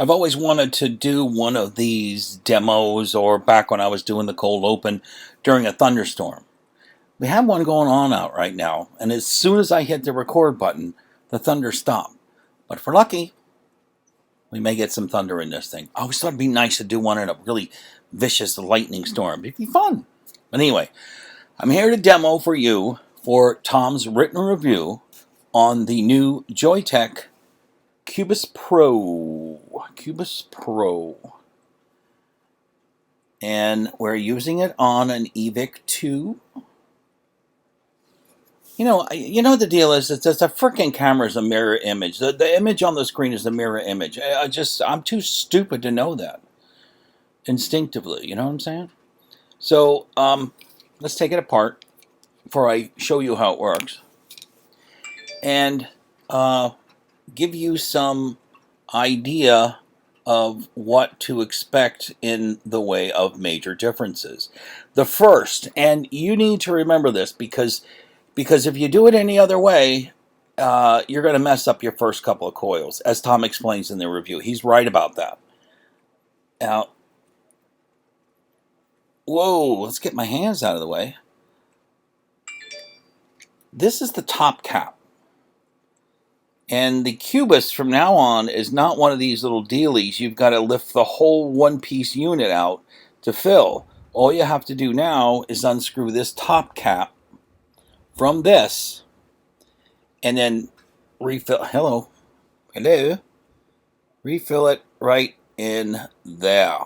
I've always wanted to do one of these demos, or back when I was doing the cold open during a thunderstorm. We have one going on out right now, and as soon as I hit the record button, the thunder stopped. But if we're lucky, we may get some thunder in this thing. I always thought it'd be nice to do one in a really vicious lightning storm. It'd be fun. But anyway, I'm here to demo for you for Tom's written review on the new Joyetech Cubis Pro. Cubis Pro. And we're using it on an EVIC 2. You know the deal is, it's the freaking camera is a mirror image. The image on the screen is the mirror image. I'm too stupid to know that instinctively. You know what I'm saying? So let's take it apart before I show you how it works, and give you some idea of what to expect in the way of major differences. The first, and you need to remember this because if you do it any other way, you're going to mess up your first couple of coils, as Tom explains in the review. He's right about that. Now, whoa, let's get my hands out of the way. This is the top cap. And the Cubis from now on is not one of these little dealies. You've got to lift the whole one-piece unit out to fill. All you have to do now is unscrew this top cap from this, and then refill. Hello. Refill it right in there.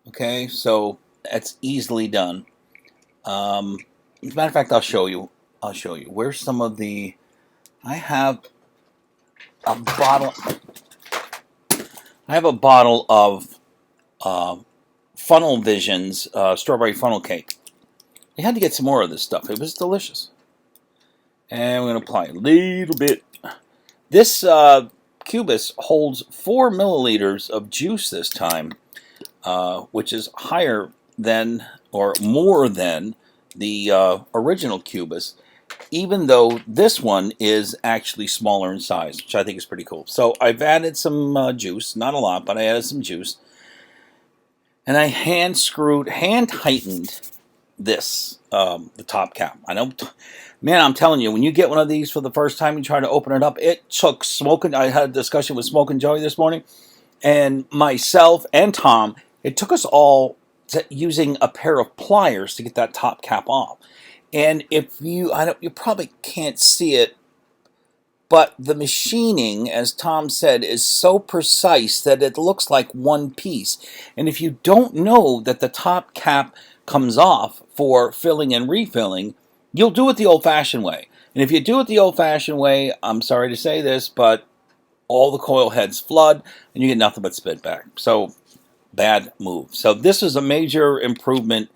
Okay, so that's easily done. As a matter of fact, I'll show you. Where's some of the... I have a bottle of Funnel Vision's strawberry funnel cake. I had to get some more of this stuff. It was delicious. And we're going to apply a little bit. This Cubis holds 4 milliliters of juice this time, which is higher than, or more than, the original Cubis, even though this one is actually smaller in size, which I think is pretty cool. So I've added some juice, not a lot, but I added some juice. And I hand tightened this, the top cap. I know, man, I'm telling you, when you get one of these for the first time, you try to open it up, it took Smoking. I had a discussion with Smoking Joey this morning, and myself and Tom, it took us all using a pair of pliers to get that top cap off. And if you probably can't see it, but the machining, as Tom said, is so precise that it looks like one piece. And if you don't know that the top cap comes off for filling and refilling, you'll do it the old-fashioned way. And if you do it the old-fashioned way, I'm sorry to say this, but all the coil heads flood, and you get nothing but spit back. So, bad move. So this is a major improvement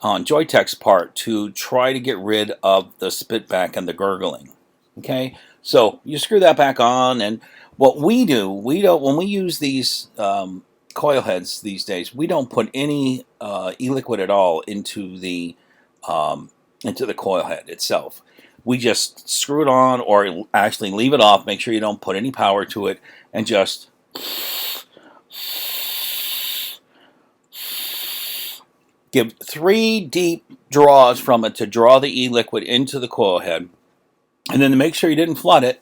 on Joyetech's part to try to get rid of the spit back and the gurgling. Okay, so you screw that back on, and what we do, when we use these coil heads these days, we don't put any e-liquid at all into the coil head itself. We just screw it on, or actually leave it off. Make sure you don't put any power to it, and just give 3 deep draws from it to draw the e-liquid into the coil head. And then to make sure you didn't flood it.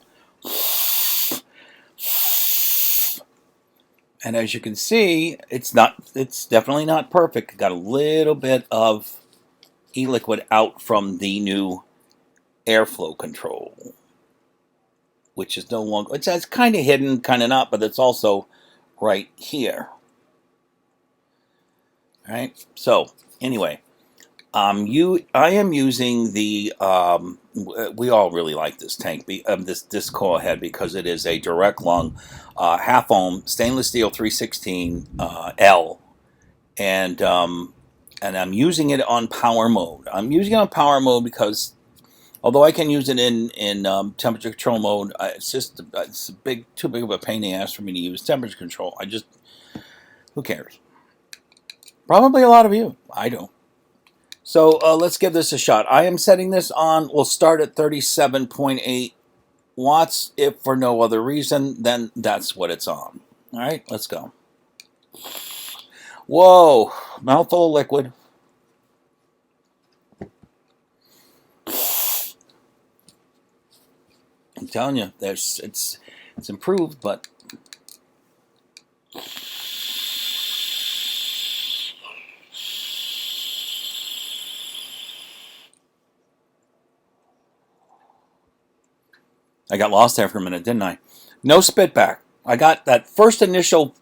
And as you can see, it's definitely not perfect. Got a little bit of e-liquid out from the new airflow control, which is no longer, it's kind of hidden, kind of not, but it's also right here. All right, so anyway, I am using the, we all really like this tank, this coil head, because it is a direct lung, half ohm, stainless steel 316 L, and I'm using it on power mode. I'm using it on power mode because, although I can use it in temperature control mode, it's too big of a pain in the ass for me to use temperature control. Who cares? Probably a lot of you. I don't. So let's give this a shot. I am setting this on, we'll start at 37.8 watts. If for no other reason, then that's what it's on. All right, let's go. Whoa, mouthful of liquid. I'm telling you, it's improved, but I got lost there for a minute, didn't I? No spit back. I got that first initial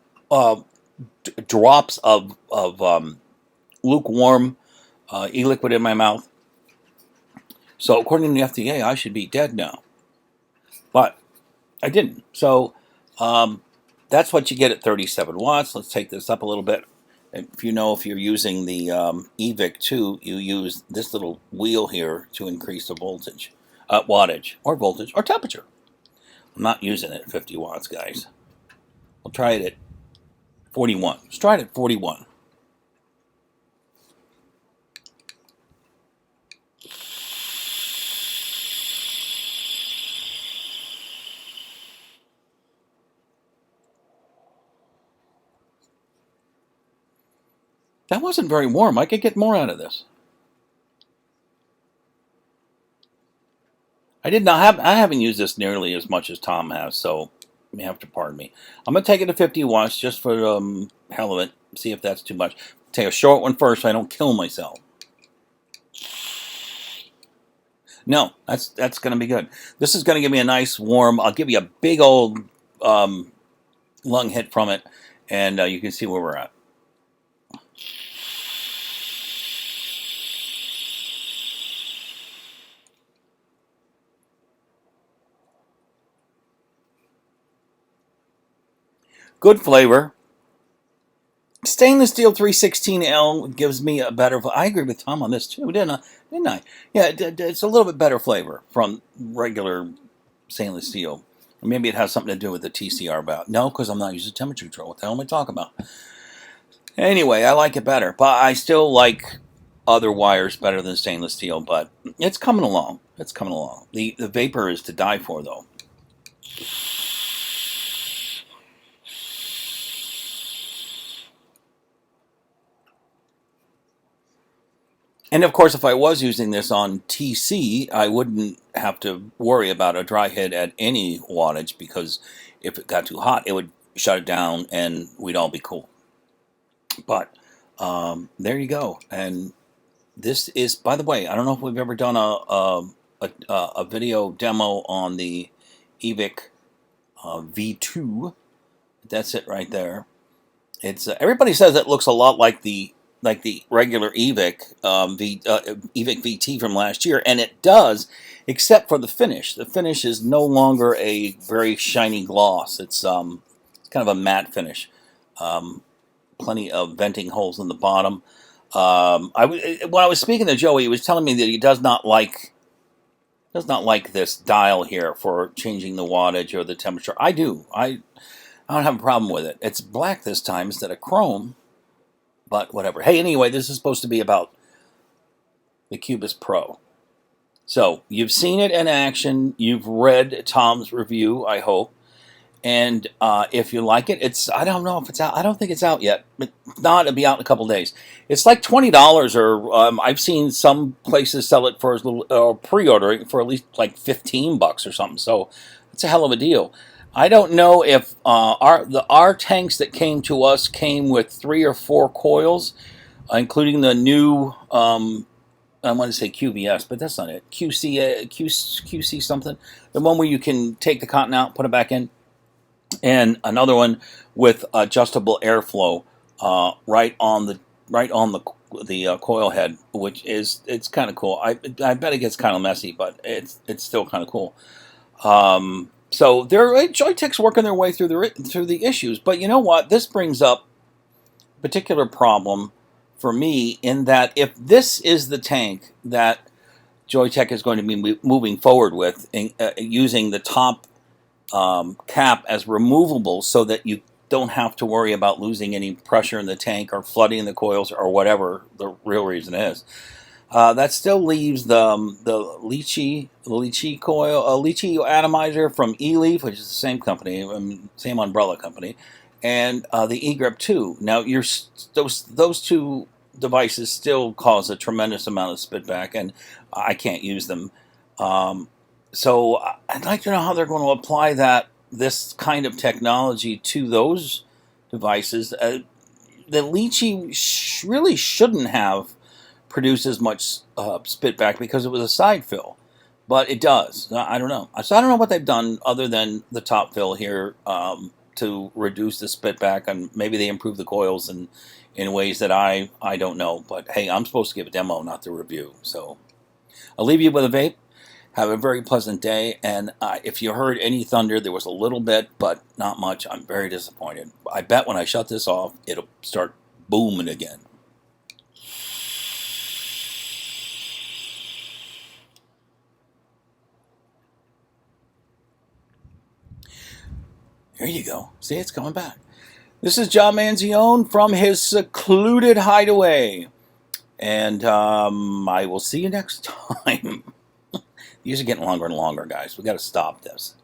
drops of lukewarm e-liquid in my mouth. So according to the FDA, I should be dead now. But I didn't. So that's what you get at 37 watts. Let's take this up a little bit. If you're using the EVIC 2, you use this little wheel here to increase the voltage, wattage, or voltage, or temperature. I'm not using it at 50 watts, guys. We'll try it at 41. Let's try it at 41. That wasn't very warm. I could get more out of this. I haven't used this nearly as much as Tom has, so you have to pardon me. I'm going to take it to 50 watts just for hell of it. See if that's too much. Take a short one first so I don't kill myself. No, that's going to be good. This is going to give me a nice warm. I'll give you a big old lung hit from it, and you can see where we're at. Good flavor. Stainless steel 316L gives me a better. I agree with Tom on this too, didn't I? Yeah, it's a little bit better flavor from regular stainless steel. Maybe it has something to do with the TCR valve. No, because I'm not using temperature control. What the hell am I talking about? Anyway, I like it better, but I still like other wires better than stainless steel. But it's coming along. It's coming along. The vapor is to die for, though. And of course, if I was using this on TC, I wouldn't have to worry about a dry hit at any wattage, because if it got too hot, it would shut it down and we'd all be cool. But there you go. And this is, by the way, I don't know if we've ever done a video demo on the EVIC V2. That's it right there. It's everybody says it looks a lot like the regular EVIC EVIC VT from last year, and it does, except for the finish. The finish is no longer a very shiny gloss. It's kind of a matte finish. Plenty of venting holes in the bottom. When I was speaking to Joey, he was telling me that he does not like this dial here for changing the wattage or the temperature. I do. I don't have a problem with it. It's black this time instead of chrome, but whatever. Hey, anyway, this is supposed to be about the Cubis Pro. So you've seen it in action. You've read Tom's review, I hope. And if you like it, I don't know if it's out. I don't think it's out yet. But it'll be out in a couple days. It's like $20, or I've seen some places sell it for as little, pre-ordering for at least like $15 or something. So it's a hell of a deal. I don't know if our tanks that came to us came with 3 or 4 coils, including the new. I want to say QVS, but that's not it. QC something. The one where you can take the cotton out, put it back in. And another one with adjustable airflow right on the coil head, which it's kind of cool. I bet it gets kind of messy, but it's still kind of cool. So Joyetech's working their way through the issues. But you know what? This brings up a particular problem for me, in that if this is the tank that Joyetech is going to be moving forward with, using the top cap as removable, so that you don't have to worry about losing any pressure in the tank or flooding the coils or whatever the real reason is. That still leaves the Lychee coil, Lychee atomizer from E-Leaf, which is the same company, same umbrella company, and the eGrip 2. Now, those two devices still cause a tremendous amount of spitback, and I can't use them. So I'd like to know how they're going to apply this kind of technology to those devices. The lychee really shouldn't have produced as much spitback because it was a side fill, but it does. I don't know. So I don't know what they've done other than the top fill here to reduce the spitback, and maybe they improve the coils in ways that I don't know. But hey, I'm supposed to give a demo, not the review. So I'll leave you with a vape. Have a very pleasant day, and if you heard any thunder, there was a little bit, but not much. I'm very disappointed. I bet when I shut this off, it'll start booming again. There you go. See, it's coming back. This is John Manzione from his secluded hideaway, and I will see you next time. These are getting longer and longer, guys. We got to stop this.